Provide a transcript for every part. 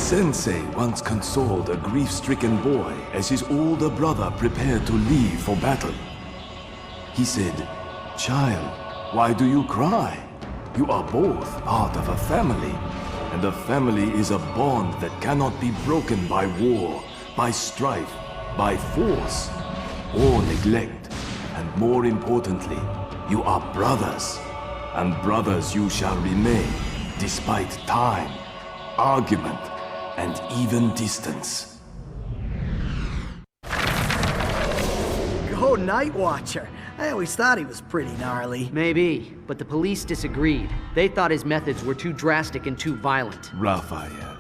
Sensei once consoled a grief-stricken boy as his older brother prepared to leave for battle. He said, "Child, why do you cry? You are both part of a family, and a family is a bond that cannot be broken by war, by strife, by force, or neglect. And more importantly, you are brothers, and brothers you shall remain, despite time, argument, and even distance." Go Night Watcher. I always thought he was pretty gnarly. Maybe, but the police disagreed. They thought his methods were too drastic and too violent. Raphael,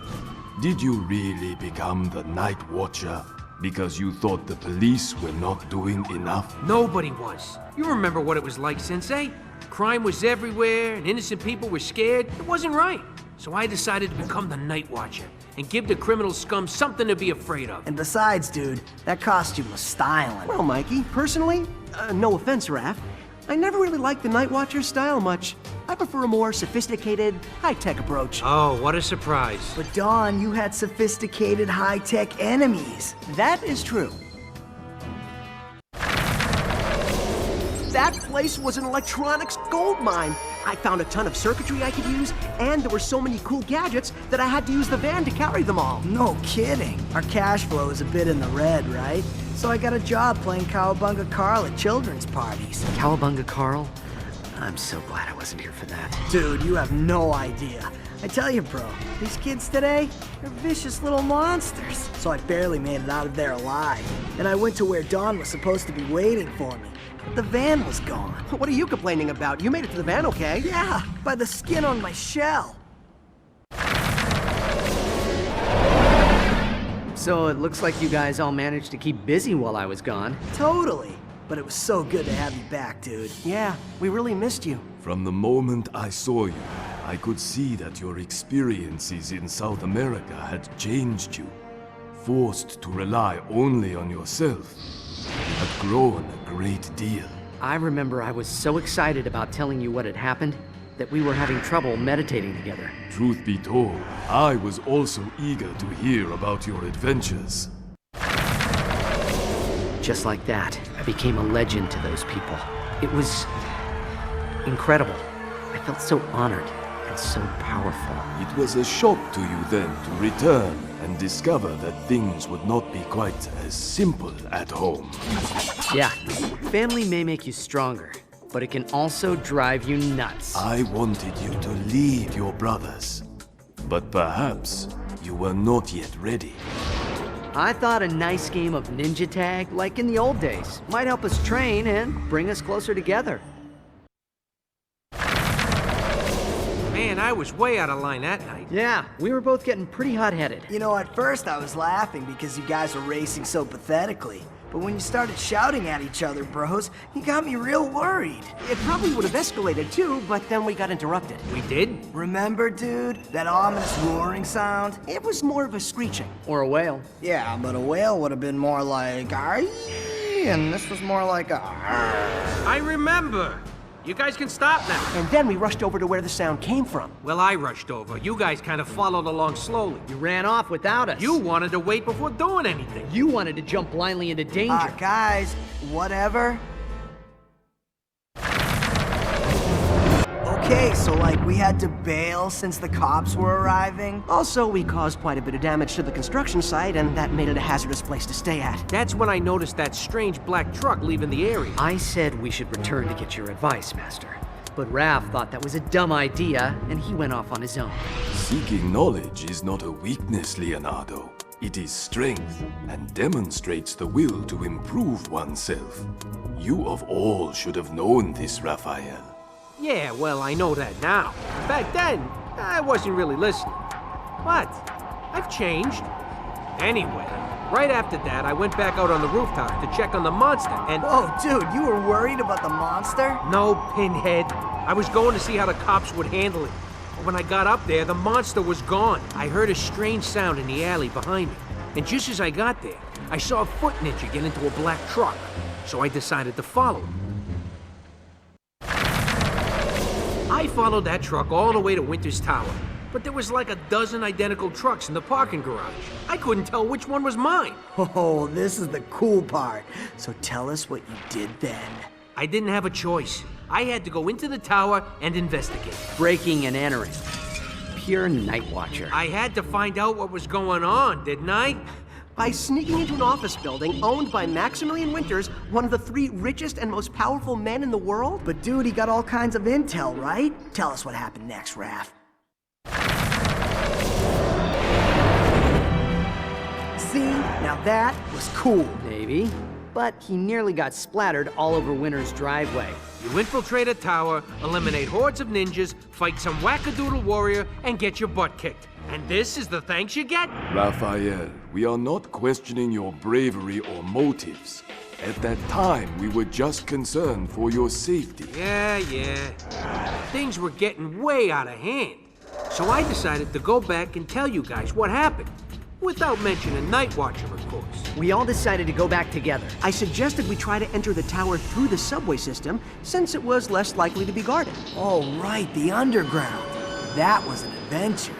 did you really become the Night Watcher because you thought the police were not doing enough? Nobody was. You remember what it was like, Sensei? Crime was everywhere, and innocent people were scared. It wasn't right. So I decided to become the Night Watcher and give the criminal scum something to be afraid of. And besides, dude, that costume was styling. Well, Mikey, personally, no offense, Raph, I never really liked the Night Watcher's style much. I prefer a more sophisticated, high-tech approach. Oh, what a surprise. But Dawn, you had sophisticated, high-tech enemies. That is true. That place was an electronics goldmine. I found a ton of circuitry I could use, and there were so many cool gadgets that I had to use the van to carry them all. No kidding. Our cash flow is a bit in the red, right? So I got a job playing Cowabunga Carl at children's parties. Cowabunga Carl? I'm so glad I wasn't here for that. Dude, you have no idea. I tell you, bro, these kids today, they're vicious little monsters. So I barely made it out of there alive. And I went to where Dawn was supposed to be waiting for me. But the van was gone. What are you complaining about? You made it to the van, okay? Yeah, by the skin on my shell. So it looks like you guys all managed to keep busy while I was gone. Totally. But it was so good to have you back, dude. Yeah, we really missed you. From the moment I saw you, I could see that your experiences in South America had changed you. Forced to rely only on yourself, you had grown a great deal. I remember I was so excited about telling you what had happened that we were having trouble meditating together. Truth be told, I was also eager to hear about your adventures. Just like that, I became a legend to those people. It was incredible. I felt so honored and so powerful. It was a shock to you then to return and discover that things would not be quite as simple at home. Yeah, family may make you stronger, but it can also drive you nuts. I wanted you to leave your brothers, but perhaps you were not yet ready. I thought a nice game of ninja tag, like in the old days, might help us train and bring us closer together. Man, I was way out of line that night. Yeah, we were both getting pretty hot-headed. You know, at first I was laughing because you guys were racing so pathetically. But when you started shouting at each other, bros, you got me real worried. It probably would have escalated too, but then we got interrupted. We did? Remember, dude? That ominous roaring sound? It was more of a screeching. Or a whale. Yeah, but a whale would have been more like, "Aye," and this was more like a, "Arr." I remember. You guys can stop now. And then we rushed over to where the sound came from. Well, I rushed over. You guys kind of followed along slowly. You ran off without us. You wanted to wait before doing anything. You wanted to jump blindly into danger. Guys, whatever. Okay, so like we had to bail since the cops were arriving? Also, we caused quite a bit of damage to the construction site, and that made it a hazardous place to stay at. That's when I noticed that strange black truck leaving the area. I said we should return to get your advice, Master. But Raph thought that was a dumb idea, and he went off on his own. Seeking knowledge is not a weakness, Leonardo. It is strength, and demonstrates the will to improve oneself. You of all should have known this, Raphael. Yeah, well, I know that now. Back then, I wasn't really listening. What? I've changed. Anyway, right after that, I went back out on the rooftop to check on the monster, and... Oh, dude, you were worried about the monster? No, Pinhead. I was going to see how the cops would handle it. But when I got up there, the monster was gone. I heard a strange sound in the alley behind me. And just as I got there, I saw a foot ninja get into a black truck. So I decided to follow him. I followed that truck all the way to Winter's Tower. but there was like a dozen identical trucks in the parking garage. I couldn't tell which one was mine. Oh, this is the cool part. So tell us what you did then. I didn't have a choice. I had to go into the tower and investigate. Breaking and entering. Pure Night Watcher. I had to find out what was going on, didn't I? By sneaking into an office building owned by Maximilian Winters, one of the 3 richest and most powerful men in the world. But dude, he got all kinds of intel, right? Tell us what happened next, Raph. See? Now that was cool. Maybe. But he nearly got splattered all over Winter's driveway. You infiltrate a tower, eliminate hordes of ninjas, fight some wackadoodle warrior, and get your butt kicked. And this is the thanks you get? Raphael, we are not questioning your bravery or motives. At that time, we were just concerned for your safety. Yeah. Things were getting way out of hand. So I decided to go back and tell you guys what happened. Without mentioning Night Watcher, of course. We all decided to go back together. I suggested we try to enter the tower through the subway system, since it was less likely to be guarded. Oh, right, the underground. That was an adventure.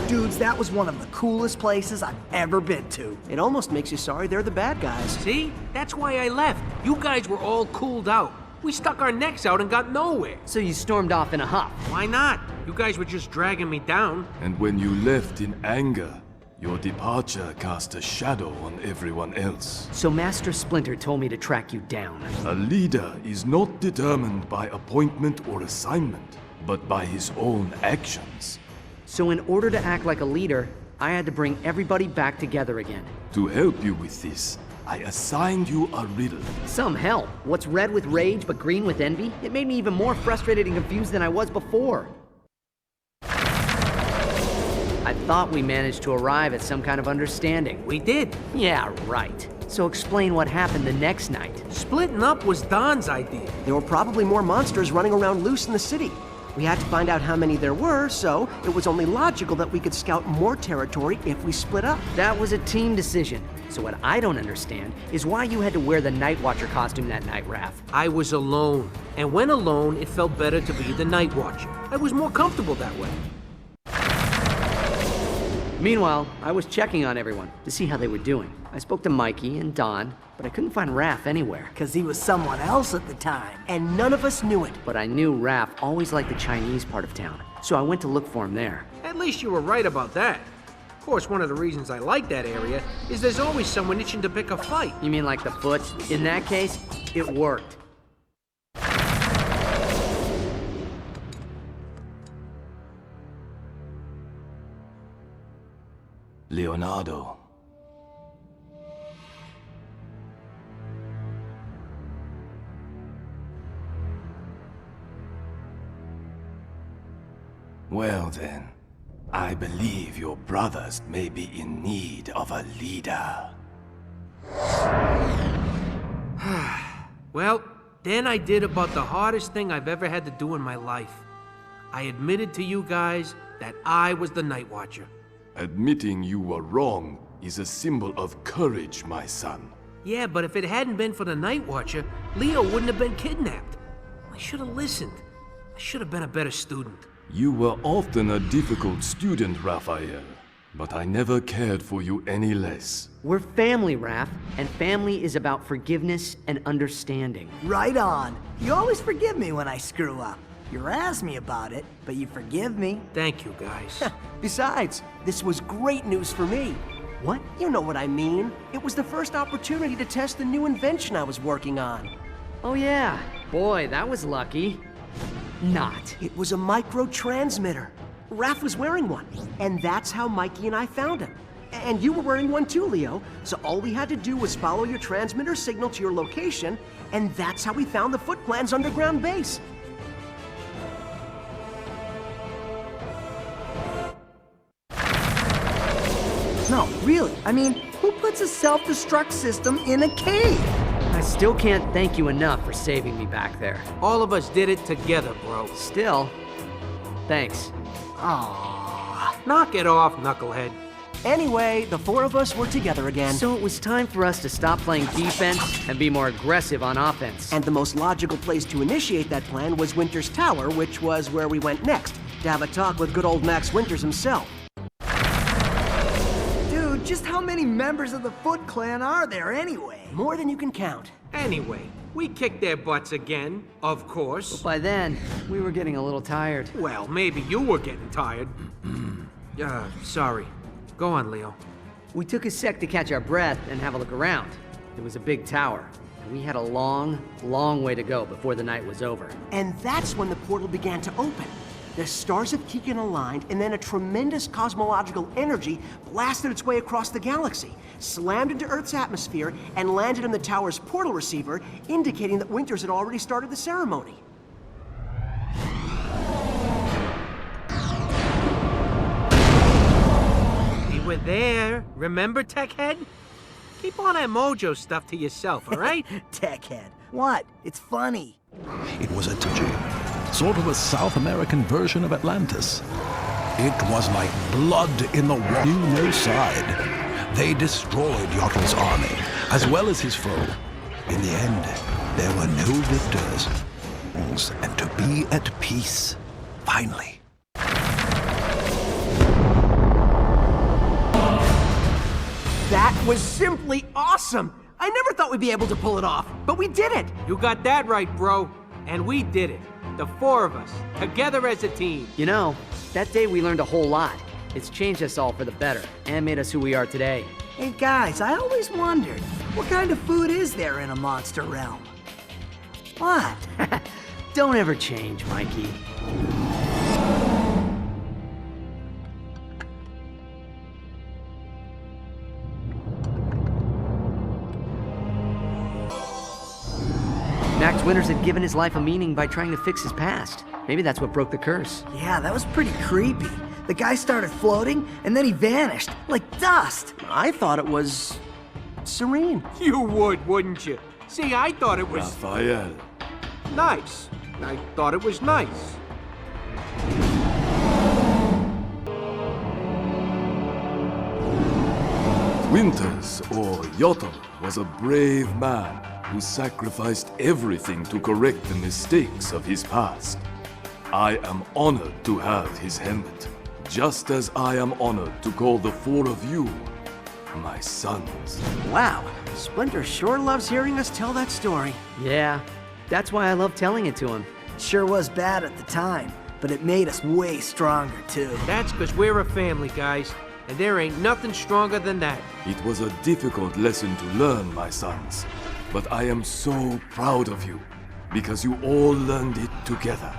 Dudes, that was one of the coolest places I've ever been to. It almost makes you sorry they're the bad guys. See? That's why I left. You guys were all cooled out. We stuck our necks out and got nowhere. So you stormed off in a huff. Why not? You guys were just dragging me down. And when you left in anger, your departure cast a shadow on everyone else. So Master Splinter told me to track you down. A leader is not determined by appointment or assignment, but by his own actions. So in order to act like a leader, I had to bring everybody back together again. To help you with this, I assigned you a riddle. Some help. What's red with rage but green with envy? It made me even more frustrated and confused than I was before. I thought we managed to arrive at some kind of understanding. We did. Yeah, right. So explain what happened the next night. Splitting up was Don's idea. There were probably more monsters running around loose in the city. We had to find out how many there were, so it was only logical that we could scout more territory if we split up. That was a team decision. So what I don't understand is why you had to wear the Night Watcher costume that night, Raph. I was alone. And when alone, it felt better to be the Night Watcher. I was more comfortable that way. Meanwhile, I was checking on everyone to see how they were doing. I spoke to Mikey and Don, but I couldn't find Raph anywhere. Because he was someone else at the time. And none of us knew it. But I knew Raph always liked the Chinese part of town, so I went to look for him there. At least you were right about that. Of course, one of the reasons I like that area is there's always someone itching to pick a fight. You mean like the foot? In that case, it worked. Leonardo. Well then, I believe your brothers may be in need of a leader. Well, then I did about the hardest thing I've ever had to do in my life. I admitted to you guys that I was the Night Watcher. Admitting you were wrong is a symbol of courage, my son. Yeah, but if it hadn't been for the Night Watcher, Leo wouldn't have been kidnapped. I should have listened. I should have been a better student. You were often a difficult student, Raphael, but I never cared for you any less. We're family, Raph, and family is about forgiveness and understanding. Right on. You always forgive me when I screw up. You razz me about it, but you forgive me. Thank you, guys. Besides, this was great news for me. What? You know what I mean. It was the first opportunity to test the new invention I was working on. Oh yeah. Boy, that was lucky. Not. It was a micro-transmitter. Raph was wearing one, and that's how Mikey and I found him. And you were wearing one too, Leo, so all we had to do was follow your transmitter signal to your location, and that's how we found the Foot Clan's underground base. No, really. I mean, who puts a self-destruct system in a cave? I still can't thank you enough for saving me back there. All of us did it together, bro. Still, thanks. Aww. Knock it off, knucklehead. Anyway, the 4 of us were together again. So it was time for us to stop playing defense and be more aggressive on offense. And the most logical place to initiate that plan was Winter's Tower, which was where we went next. to have a talk with good old Max Winters himself. Dude, just how many members of the Foot Clan are there anyway? More than you can count. Anyway, we kicked their butts again, of course. By then, we were getting a little tired. Well, maybe you were getting tired. Sorry. Go on, Leo. We took a sec to catch our breath and have a look around. It was a big tower, and we had a long, long way to go before the night was over. And that's when the portal began to open. The stars of Keegan aligned, and then a tremendous cosmological energy blasted its way across the galaxy, slammed into Earth's atmosphere, and landed in the tower's portal receiver, indicating that Winters had already started the ceremony. We were there. Remember, Techhead? Keep all that mojo stuff to yourself, all right? Techhead. What? It's funny. It was a touchy, sort of a South American version of Atlantis. It was like blood in the water. Knew no side. They destroyed Yottl's army, as well as his foe. In the end, there were no victors. And to be at peace, finally. That was simply awesome! I never thought we'd be able to pull it off, but we did it! You got that right, bro. And we did it. The four of us, together as a team. You know, that day we learned a whole lot. It's changed us all for the better, and made us who we are today. Hey guys, I always wondered, what kind of food is there in a monster realm? What? Don't ever change, Mikey. Max Winters had given his life a meaning by trying to fix his past. Maybe that's what broke the curse. Yeah, that was pretty creepy. The guy started floating, and then he vanished, like dust. I thought it was... serene. You would, wouldn't you? See, I thought it was Raphael. nice. I thought it was nice. Winters, or Yotl, was a brave man who sacrificed everything to correct the mistakes of his past. I am honored to have his helmet, just as I am honored to call the four of you my sons. Wow, Splinter sure loves hearing us tell that story. Yeah, that's why I love telling it to him. Sure was bad at the time, but it made us way stronger too. That's because we're a family, guys. And there ain't nothing stronger than that. It was a difficult lesson to learn, my sons, but I am so proud of you, because you all learned it together.